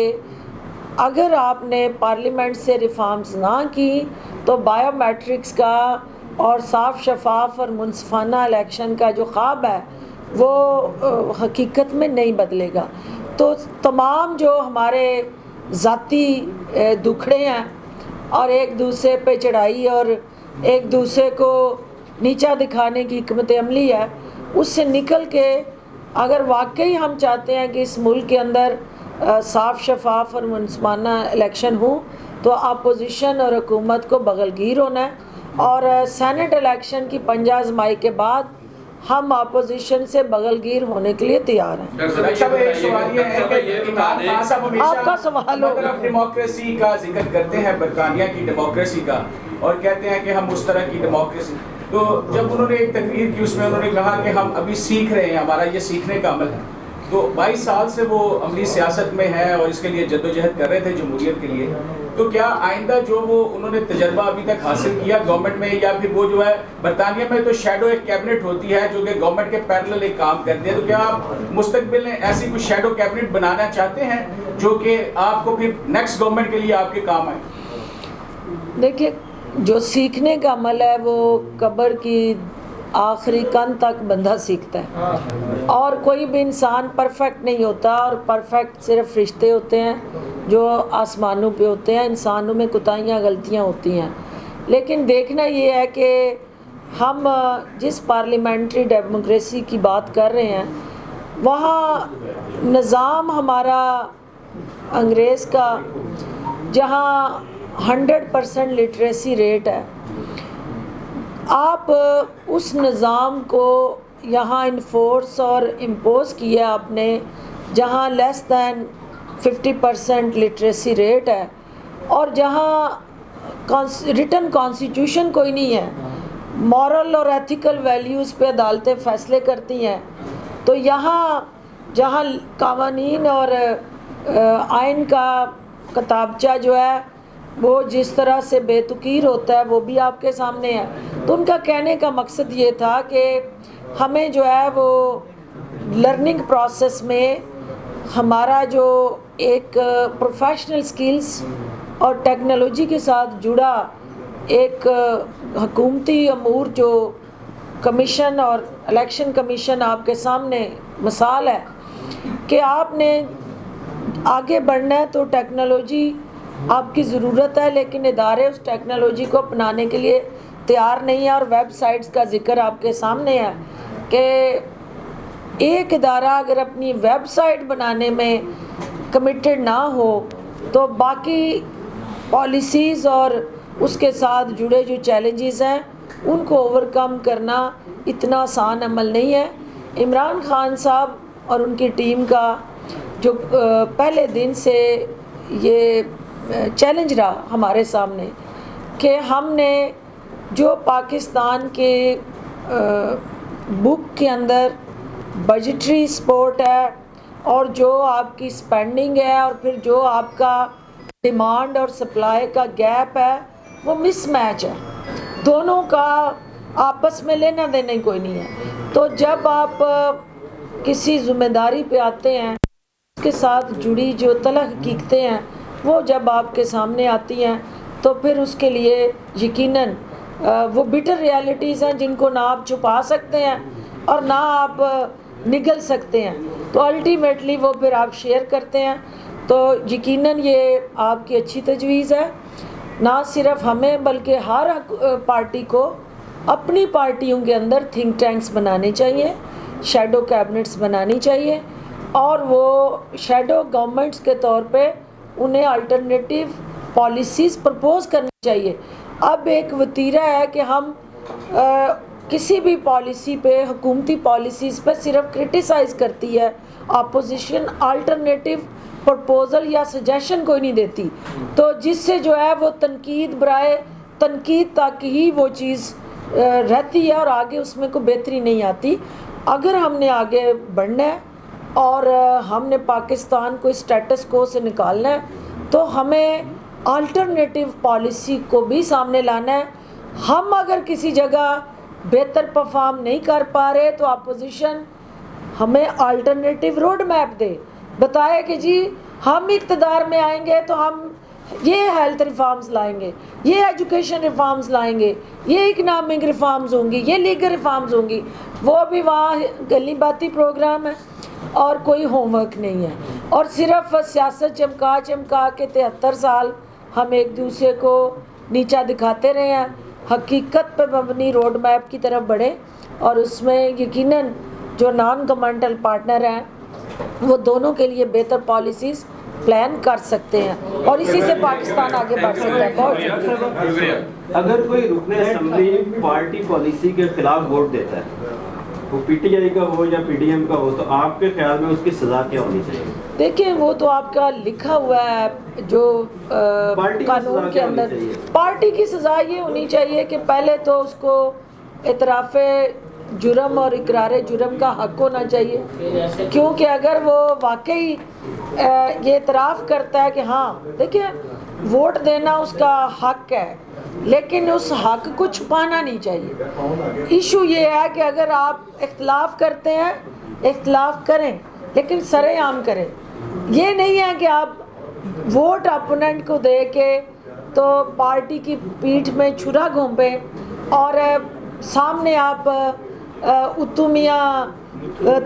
اگر آپ نے پارلیمنٹ سے ریفارمز نہ کی تو بائیو میٹرکس کا اور صاف شفاف اور منصفانہ الیکشن کا جو خواب ہے وہ حقیقت میں نہیں بدلے گا. تو تمام جو ہمارے ذاتی دکھڑے ہیں اور ایک دوسرے پہ چڑھائی اور ایک دوسرے کو نیچا دکھانے کی حکمت عملی ہے اس سے نکل کے اگر واقعی ہم چاہتے ہیں کہ اس ملک کے اندر صاف شفاف اور منصفانہ الیکشن ہوں تو اپوزیشن اور حکومت کو بغل گیر ہونا ہے. اور سینٹ الیکشن کی پنجہ آزمائی کے بعد ہم اپوزیشن سے بغل گیر ہونے کے لیے تیار ہیں. آپ کا سوال ہو. ڈیموکریسی کا ذکر کرتے ہیں برطانیہ کی ڈیموکریسی کا اور کہتے ہیں کہ ہم اس طرح کی ڈیموکریسی. تو جب انہوں نے ایک تقریر کی اس میں انہوں نے کہا کہ ہم ابھی سیکھ رہے ہیں, ہمارا یہ سیکھنے کا عمل ہے. تو 22 سال سے وہ عملی سیاست میں ہے اور اس کے لیے جدوجہد کر رہے تھے جمہوریت کے لیے. تو کیا آئندہ جو وہ انہوں نے تجربہ ابھی تک حاصل کیا گورنمنٹ میں, یا پھر وہ جو ہے برطانیہ میں تو شیڈو ایک کیبنٹ ہوتی ہے جو کہ گورنمنٹ کے پیرلل ایک کام کرتی ہے, تو کیا آپ مستقبل میں ایسی کوئی شیڈو کیبنٹ بنانا چاہتے ہیں جو کہ آپ کو پھر نیکسٹ گورنمنٹ کے لیے آپ کے کام آئے؟ دیکھیے جو سیکھنے کا عمل ہے وہ قبر کی آخری کن تک بندہ سیکھتا ہے اور کوئی بھی انسان پرفیکٹ نہیں ہوتا, اور پرفیکٹ صرف فرشتے ہوتے ہیں جو آسمانوں پہ ہوتے ہیں. انسانوں میں کوتاہیاں غلطیاں ہوتی ہیں, لیکن دیکھنا یہ ہے کہ ہم جس پارلیمنٹری ڈیموکریسی کی بات کر رہے ہیں وہاں نظام ہمارا انگریز کا جہاں 100% لٹریسی ریٹ ہے, آپ اس نظام کو یہاں انفورس اور امپوز کیا آپ نے جہاں لیس دین 50% لٹریسی ریٹ ہے اور جہاں ریٹن کانسٹیٹیوشن کوئی نہیں ہے, مورل اور ایتھیکل ویلیوز پہ عدالتیں فیصلے کرتی ہیں. تو یہاں جہاں قوانین اور آئین کا کتابچہ جو ہے وہ جس طرح سے بے تقیر ہوتا ہے وہ بھی آپ کے سامنے ہے. تو ان کا کہنے کا مقصد یہ تھا کہ ہمیں جو ہے وہ لرننگ پروسیس میں ہمارا جو ایک پروفیشنل سکلز اور ٹیکنالوجی کے ساتھ جڑا ایک حکومتی امور جو کمیشن اور الیکشن کمیشن آپ کے سامنے مثال ہے کہ آپ نے آگے بڑھنا ہے تو ٹیکنالوجی آپ کی ضرورت ہے, لیکن ادارے اس ٹیکنالوجی کو اپنانے کے لیے تیار نہیں ہے. اور ویب سائٹس کا ذکر آپ کے سامنے ہے کہ ایک ادارہ اگر اپنی ویب سائٹ بنانے میں کمیٹڈ نہ ہو تو باقی پالیسیز اور اس کے ساتھ جڑے جو چیلنجز ہیں ان کو اوور کم کرنا اتنا آسان عمل نہیں ہے. عمران خان صاحب اور ان کی ٹیم کا جو پہلے دن سے یہ چیلنج رہا ہمارے سامنے کہ ہم نے جو پاکستان کے بک کے اندر بجٹری سپورٹ ہے اور جو آپ کی سپینڈنگ ہے اور پھر جو آپ کا ڈیمانڈ اور سپلائی کا گیپ ہے وہ مس میچ ہے, دونوں کا آپس میں لینا دینا ہی کوئی نہیں ہے. تو جب آپ کسی ذمہ داری پہ آتے ہیں اس کے ساتھ جڑی جو تلخ حقیقتیں ہیں وہ جب آپ کے سامنے آتی ہیں تو پھر اس کے لیے یقیناً وہ بیٹر ریالٹیز ہیں جن کو نہ آپ چھپا سکتے ہیں اور نہ آپ نگل سکتے ہیں, تو الٹیمیٹلی وہ پھر آپ شیئر کرتے ہیں. تو یقیناً یہ آپ کی اچھی تجویز ہے, نہ صرف ہمیں بلکہ ہر پارٹی کو اپنی پارٹیوں کے اندر تھنک ٹینکس بنانے چاہیے, شیڈو کیبنٹس بنانی چاہیے اور وہ شیڈو گورنمنٹس کے طور پہ انہیں الٹرنیٹیو پالیسیز پرپوز کرنی چاہیے. اب ایک وتیرہ ہے کہ ہم کسی بھی پالیسی پہ، حکومتی پالیسیز پہ صرف کرٹیسائز کرتی ہے، اپوزیشن آلٹرنیٹیو پرپوزل یا سجیشن کوئی نہیں دیتی، تو جس سے جو ہے وہ تنقید برائے تنقید تک ہی وہ چیز رہتی ہے اور آگے اس میں کوئی بہتری نہیں آتی۔ اگر ہم نے آگے بڑھنا ہے اور ہم نے پاکستان کو اسٹیٹس کو سے نکالنا ہے تو ہمیں آلٹرنیٹیو پالیسی کو بھی سامنے لانا ہے۔ ہم اگر کسی جگہ بہتر پرفارم نہیں کر پا رہے تو اپوزیشن ہمیں آلٹرنیٹیو روڈ میپ دے، بتائے کہ جی ہم اقتدار میں آئیں گے تو ہم یہ ہیلتھ ریفارمز لائیں گے، یہ ایجوکیشن ریفارمز لائیں گے، یہ اکنامک ریفارمز ہوں گی، یہ لیگل ریفارمز ہوں گی۔ وہ بھی وہاں گلی باتی پروگرام ہے اور کوئی ہوم ورک نہیں ہے، اور صرف سیاست چمکا چمکا کے 73 سال ہم ایک دوسرے کو نیچا دکھاتے رہے ہیں۔ حقیقت پہ مبنی روڈ میپ کی طرف بڑھیں، اور اس میں یقیناً جو نان گورنمنٹل پارٹنر ہیں وہ دونوں کے لیے بہتر پالیسیز پلان کر سکتے ہیں، اور اسی سے پاکستان آگے بڑھ سکتا ہے۔ بہت شکریہ۔ اگر کوئی رکن اسمبلی پارٹی پالیسی کے خلاف ووٹ دیتا ہے، وہ پی ٹی آئی کا ہو یا پی ڈی ایم کا ہو، تو آپ کے خیال میں اس کی سزا کیا ہونی چاہیے؟ دیکھیں وہ تو آپ کا لکھا ہوا ہے جو قانون کے اندر۔ پارٹی کی سزا یہ ہونی چاہیے کہ پہلے تو اس کو اعتراف جرم اور اقرار جرم کا حق ہونا چاہیے، کیونکہ اگر وہ واقعی یہ اعتراف کرتا ہے کہ ہاں دیکھیں ووٹ دینا اس کا حق ہے، لیکن اس حق کو چھپانا نہیں چاہیے۔ ایشو یہ ہے کہ اگر آپ اختلاف کرتے ہیں اختلاف کریں لیکن سر عام کریں، یہ نہیں ہے کہ آپ ووٹ اپوننٹ کو دے کے تو پارٹی کی پیٹھ میں چھرا گھونپیں اور سامنے آپ اتو میاں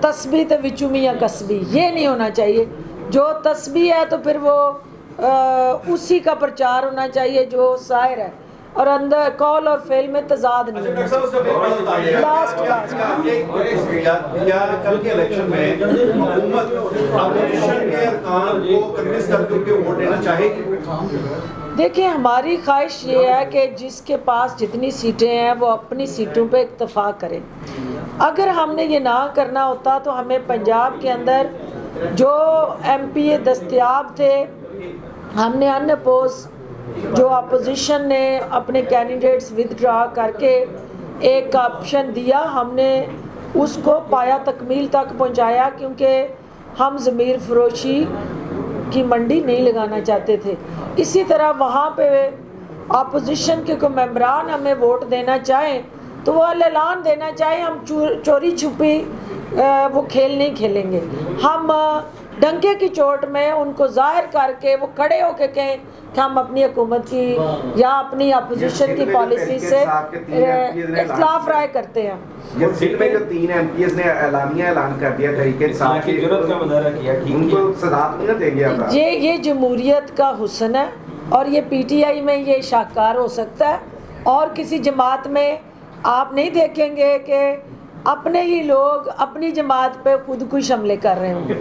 تسبیح تے وچو میاں کسبی، یہ نہیں ہونا چاہیے۔ جو تسبیح ہے تو پھر وہ اسی کا پرچار ہونا چاہیے جو ظاہر ہے، اور اندر قول اور فعل میں تضاد نہیں ہونا چاہیے۔ کیا کل کے الیکشن میں حکومت اپوزیشن کے ارکان کو کنوینس کر کے ووٹ دینا چاہے گی؟ دیکھیں ہماری خواہش یہ ہے کہ جس کے پاس جتنی سیٹیں ہیں وہ اپنی سیٹوں پہ اکتفا کریں۔ اگر ہم نے یہ نہ کرنا ہوتا تو ہمیں پنجاب کے اندر جو ایم پی اے دستیاب تھے، ہم نے ان اپوز جو اپوزیشن نے اپنے کینڈیڈیٹس ودڈرا کر کے ایک آپشن دیا، ہم نے اس کو پایا تکمیل تک پہنچایا، کیونکہ ہم ضمیر فروشی کی منڈی نہیں لگانا چاہتے تھے۔ اسی طرح وہاں پہ اپوزیشن کے کوئی ممبران ہمیں ووٹ دینا چاہیں تو وہ اعلان دینا چاہیں، ہم چوری چھپی وہ کھیل نہیں کھیلیں گے، ہم ڈنکے کی چوٹ میں ان کو ظاہر کر کے وہ کھڑے ہو کے کہیں کہ ہم اپنی حکومت کی یا اپنی اپوزیشن کی پالیسی سے اختلاف رائے کرتے ہیں۔ یہ سندھ میں جو 3 ایم پی ایس نے اعلانیہ اعلان کر دیا تحریک انصاف کی جرات کا مظاہرہ کیا، ان کو سزا نہیں دیں گے؟ یہ جمہوریت کا حسن ہے، اور یہ پی ٹی آئی میں یہ شاہکار ہو سکتا ہے، اور کسی جماعت میں آپ نہیں دیکھیں گے کہ اپنے ہی لوگ اپنی جماعت پہ خود کش حملے کر رہے ہوں گے۔